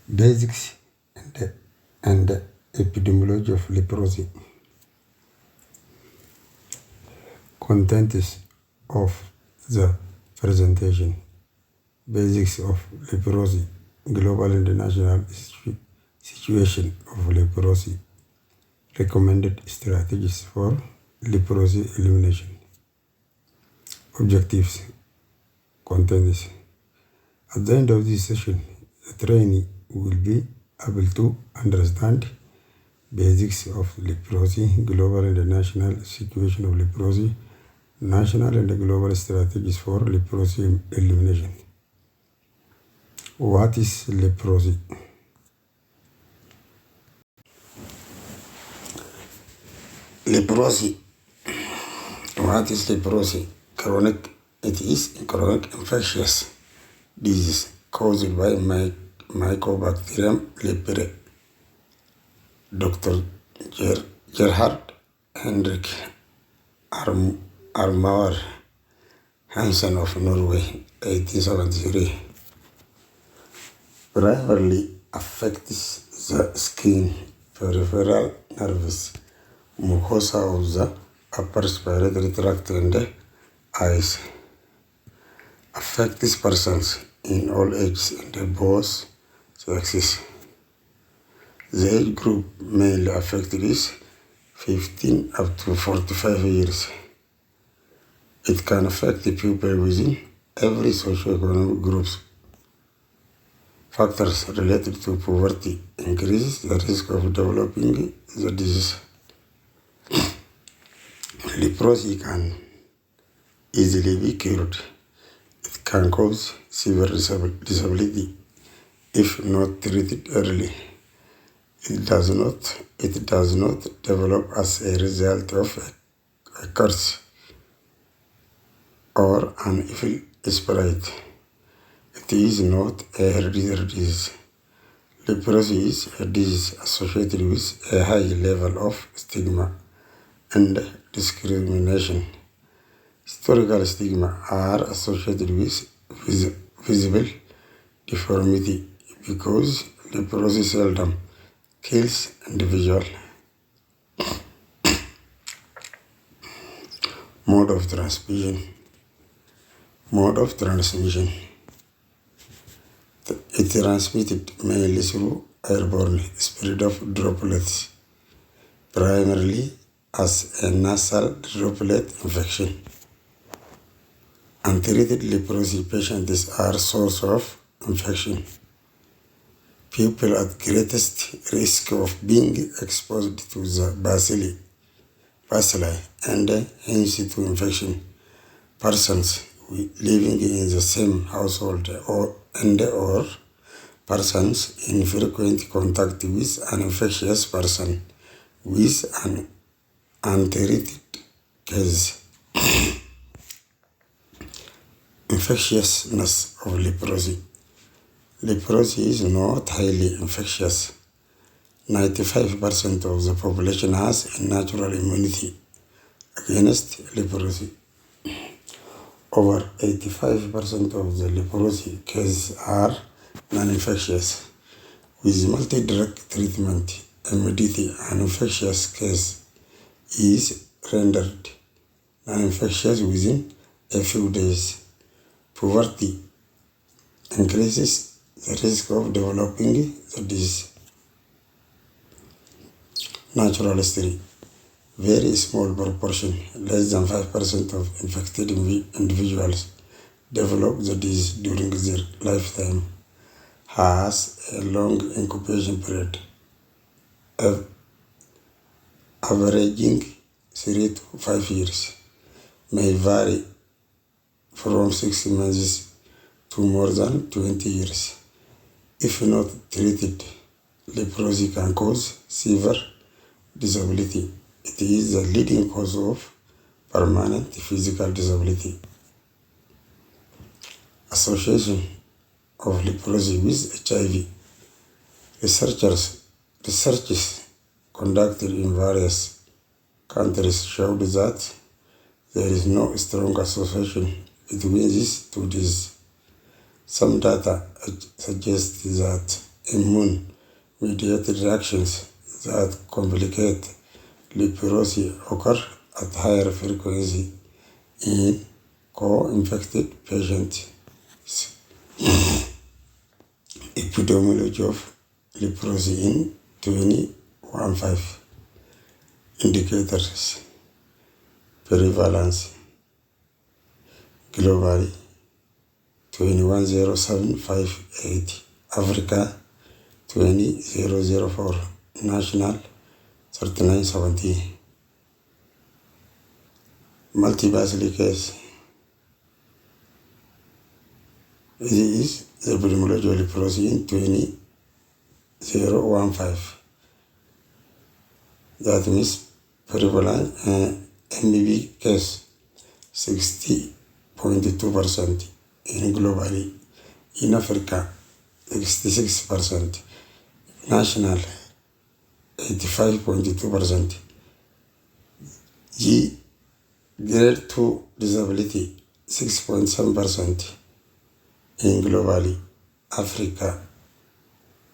Basics and Epidemiology of Leprosy. Contents of the presentation. Basics of leprosy. Global and national situation of leprosy. Recommended strategies for leprosy elimination. Objectives. Contents. At the end of this session, the trainee will be able to understand basics of leprosy, global and national situation of leprosy, national and global strategies for leprosy elimination. What is leprosy? Leprosy. What is leprosy? It is a chronic infectious disease caused by Mycobacterium leprae. Dr. Gerhard Henrik Armauer Hansen of Norway, 1873. Primarily affects the skin, peripheral nerves, mucosa of the upper respiratory tract and eyes. Affects persons in all ages and both sexes. The age group mainly affected is 15 up to 45 years. It can affect the people within every socioeconomic group. Factors related to poverty increase the risk of developing the disease. Leprosy can easily be cured. It can cause severe disability if not treated early. It does not develop as a result of a curse or an evil spirit. It is not a hereditary disease. Leprosy is a disease associated with a high level of stigma and discrimination. Historical stigma are associated with visible deformity because leprosy seldom kills individual. Mode of transmission. It transmitted mainly through airborne spread of droplets, primarily as a nasal droplet infection. Untreated leprosy patients are source of infection. People at greatest risk of being exposed to the bacilli and hence to infection. Persons living in the same household or persons in frequent contact with an infectious person with an untreated case. Infectiousness of leprosy. Leprosy is not highly infectious. 95% of the population has a natural immunity against leprosy. Over 85% of the leprosy cases are non-infectious. With multi-drug treatment, immediately an infectious case is rendered non-infectious within a few days. Poverty increases the risk of developing the disease. Natural history. Very small proportion, less than 5% of infected individuals develop the disease during their lifetime. Has a long incubation period, averaging 3 to 5 years. May vary from 6 months to more than 20 years. If not treated, leprosy can cause severe disability. It is the leading cause of permanent physical disability. Association of leprosy with HIV. Researches conducted in various countries showed that there is no strong association between these two diseases. Some data suggest that immune-mediated reactions that complicate leprosy occur at higher frequency in co-infected patients. Epidemiology of leprosy in 2015 indicators prevalence globally 21,0758, Africa 20,004, national 3970. Multibacillary case. This is the epidemiology of leprosy in 2015. That means prevalence MBV case 60.2% in globally, in Africa 66%, national 85.2%, G grade 2 disability 6.7% in globally, Africa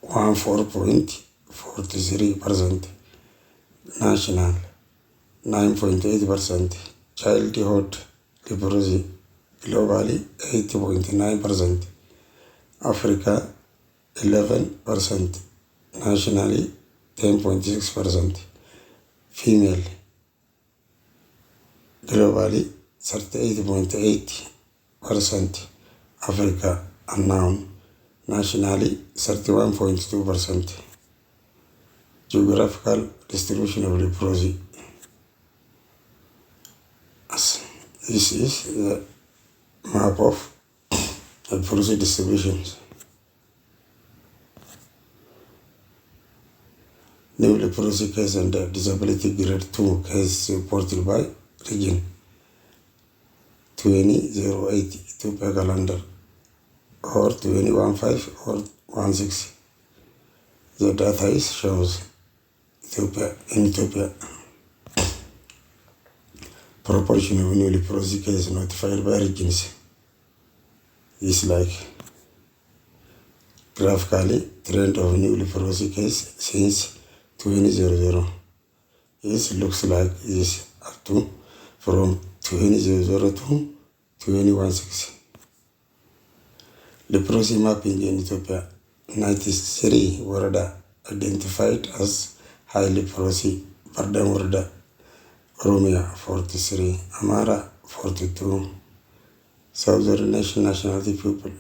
14.43%, national 9.8%, childhood leprosy globally 80.9%, Africa 11%, nationally 10.6%, female globally 38.8%, Africa unknown, nationally 31.2%. Geographical distribution of leprosy. This is the map of leprosy distributions. New leprosy case and disability grade 2 case reported by region 2008 Ethiopia calendar or 2015 or 16. The data is shows Ethiopia. Proportion of new leprosy cases notified by regions is like graphically trend of new leprosy case since 2000. It looks like this up to from 2000 to 2016. Leprosy mapping in Ethiopia. 93 Warada identified as high leprosy. Bardam Warada, Oromia 43, Amara 42, Southern nationality people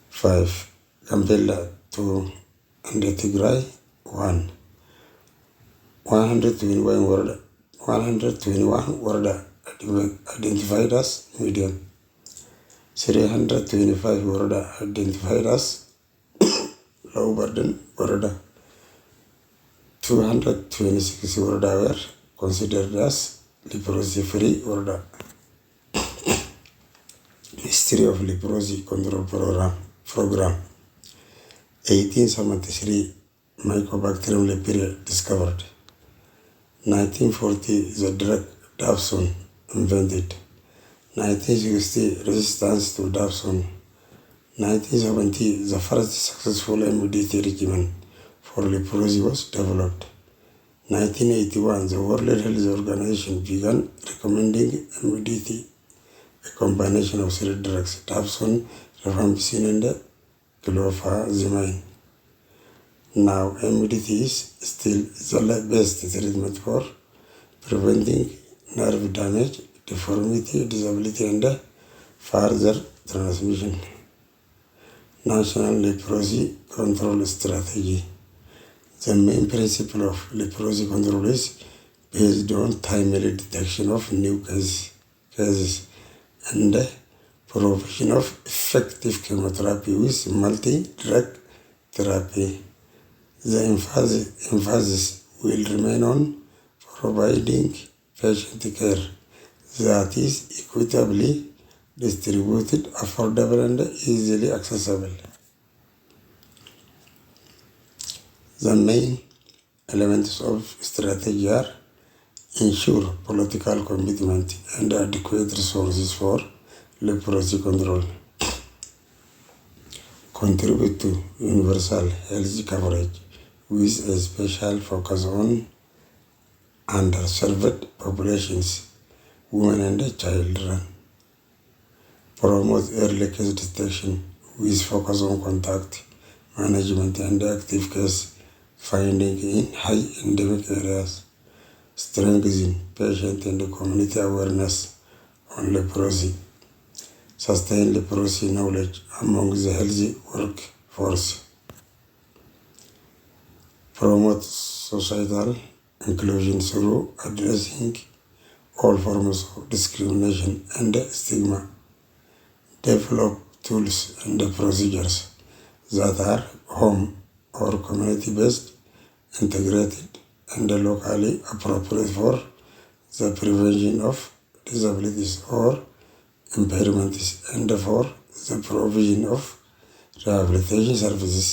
5, Gambella 2, and Tigray 1. 121 Warada identified as medium. 325 Warada identified as low burden Warada. 226 Warada were considered as leprosy-free Warada. History of leprosy control program. 1873 Mycobacterium leprae discovered. 1940 the drug dapsone invented. 1960 resistance to dapsone. 1970 the first successful MDT regimen for leprosy was developed. 1981 the World Health Organization began recommending MDT, a combination of three drugs, dapsone, rifampicin, and clofazimine. Now MDT is still the best treatment for preventing nerve damage, deformity, disability, and further transmission. National Leprosy Control Strategy. The main principle of leprosy control is based on timely detection of new cases and provision of effective chemotherapy with multi-drug therapy. The emphasis will remain on providing patient care that is equitably distributed, affordable, and easily accessible. The main elements of strategy are ensure political commitment and adequate resources for leprosy control, contribute to universal health coverage with a special focus on underserved populations, women and children. Promote early case detection with focus on contact management and active case finding in high endemic areas. Strengthen patient and community awareness on leprosy. Sustain leprosy knowledge among the healthy workforce. Promote societal inclusion through addressing all forms of discrimination and stigma. Develop tools and procedures that are home or community-based, integrated, and locally appropriate for the prevention of disabilities or impairments and for the provision of rehabilitation services.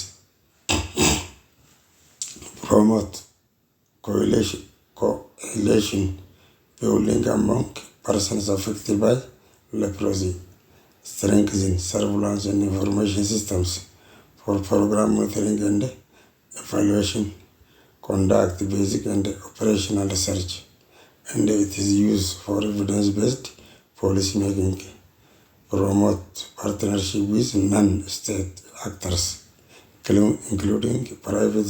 Promote coalition building among persons affected by leprosy. Strengthen surveillance and information systems for program monitoring and evaluation. Conduct basic and operational research, and it is used for evidence-based policy making. Promote partnership with non-state actors, including private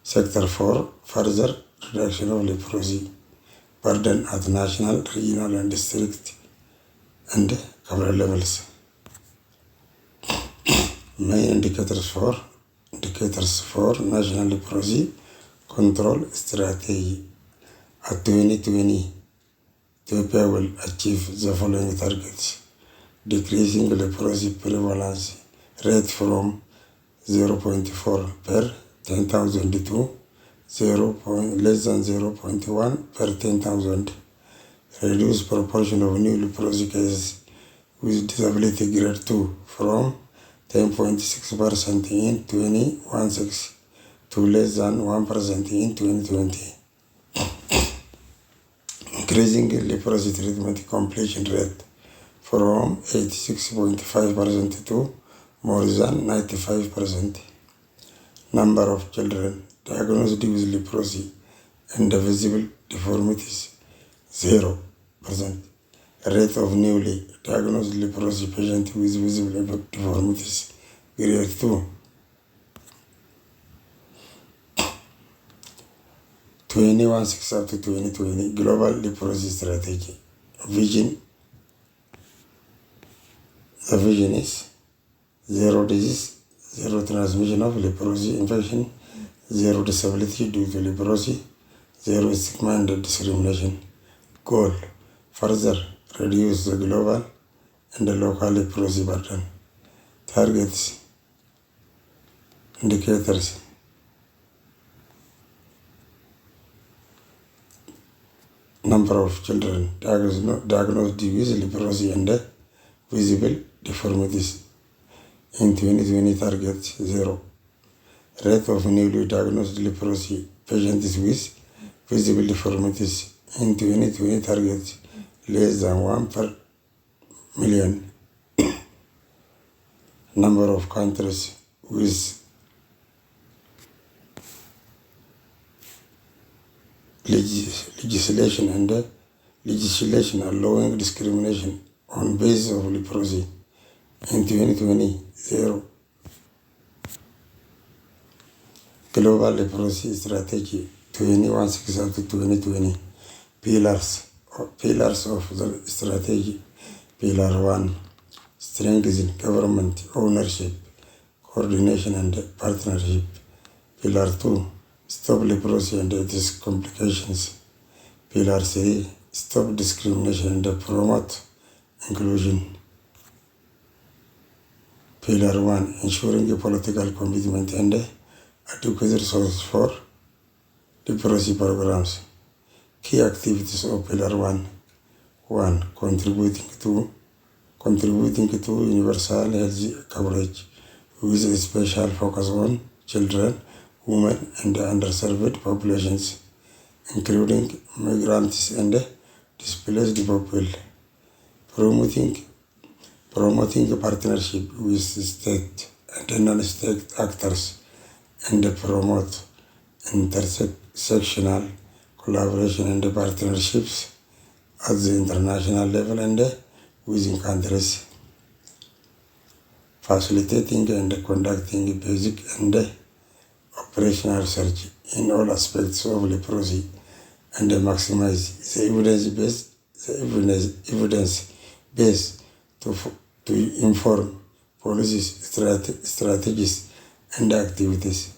sector for further reduction of leprosy burden at national, regional, and district and coverage levels. Main indicators for national leprosy control strategy. At 2020, Ethiopia will achieve the following targets: decreasing leprosy prevalence rate from 0.4 per 10,000 to less than 0.1 per 10,000. Reduce proportion of new leprosy cases with disability grade 2 from 10.6% in 2016 to less than 1% in 2020. Increasing leprosy treatment completion rate from 86.5% to more than 95%. Number of children diagnosed with leprosy and visible deformities 0%. Rate of newly diagnosed leprosy patients with visible deformities grade 2. 2016 up to 2020 Global Leprosy Strategy. Vision. The vision is zero disease, zero transmission of leprosy infection, zero disability due to leprosy, zero stigma and discrimination. Goal: further reduce the global and the local leprosy burden. Targets. Indicators. Number of children diagnosed with leprosy and visible deformities. In 2020, target 0. Rate of newly diagnosed leprosy patients with visible deformities. In 2020, target less than 1 per million. Number of countries with legislation allowing discrimination on basis of leprosy. In 2020, 0. Global Leprosy Strategy 2016 to 2020. Pillars of the strategy. Pillar 1. Strengthen government ownership, coordination and partnership. Pillar 2. Stop leprosy and its complications. Pillar 3. Stop discrimination and promote inclusion. Pillar 1. Ensuring a political commitment and adequate resources for leprosy programs. Key activities of Pillar 1. 1. Contributing to universal health coverage with a special focus on children, women, and underserved populations, including migrants and displaced people. Promoting promoting a partnership with state and non-state actors, and promote intersectional collaboration and partnerships at the international level and within countries, facilitating and conducting basic and operational research in all aspects of leprosy and maximize the evidence base to inform policies, strategies, and activities,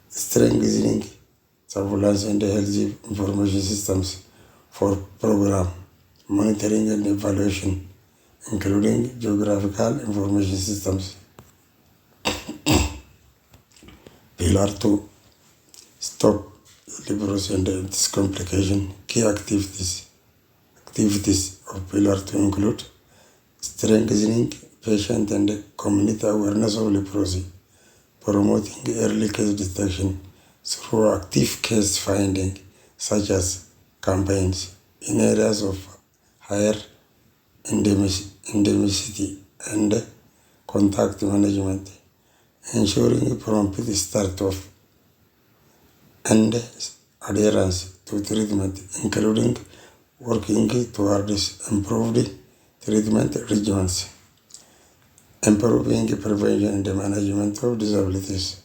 strengthening surveillance and healthy information systems for program monitoring and evaluation, including geographical information systems. Pillar 2. Stop leprosy and its complication. Key activities of Pillar 2 include strengthening patient and community awareness of leprosy, promoting early case detection through active case finding, such as campaigns in areas of higher endemicity and contact management, ensuring prompt start of and adherence to treatment, including working towards improved treatment regimens, improving prevention and management of disabilities,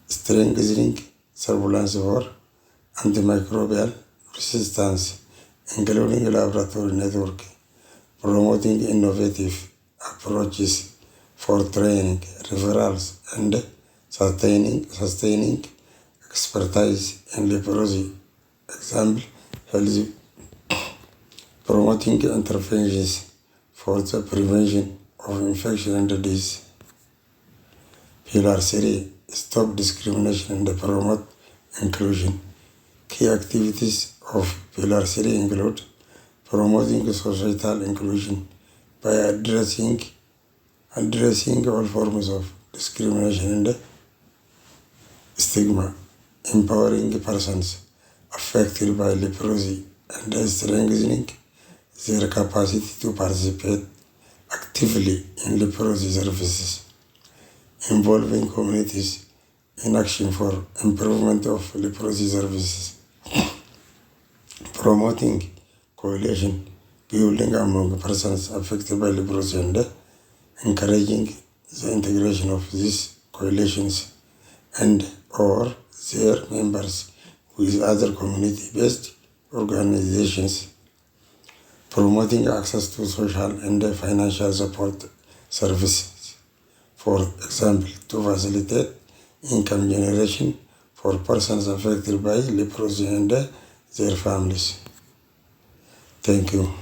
strengthening surveillance for antimicrobial resistance, including laboratory network, promoting innovative approaches for training, referrals, and sustaining expertise in leprosy. Example, health, promoting interventions for the prevention of infection and disease. Pillar 3. Stop discrimination and promote inclusion. Key activities of Pillar 3 include promoting societal inclusion by addressing all forms of discrimination and stigma, empowering persons affected by leprosy and strengthening their capacity to participate actively in leprosy services, involving communities in action for improvement of leprosy services, promoting coalition building among persons affected by leprosy and encouraging the integration of these coalitions and or their members with other community-based organizations, promoting access to social and financial support services, for example, to facilitate income generation for persons affected by leprosy and their families. Thank you.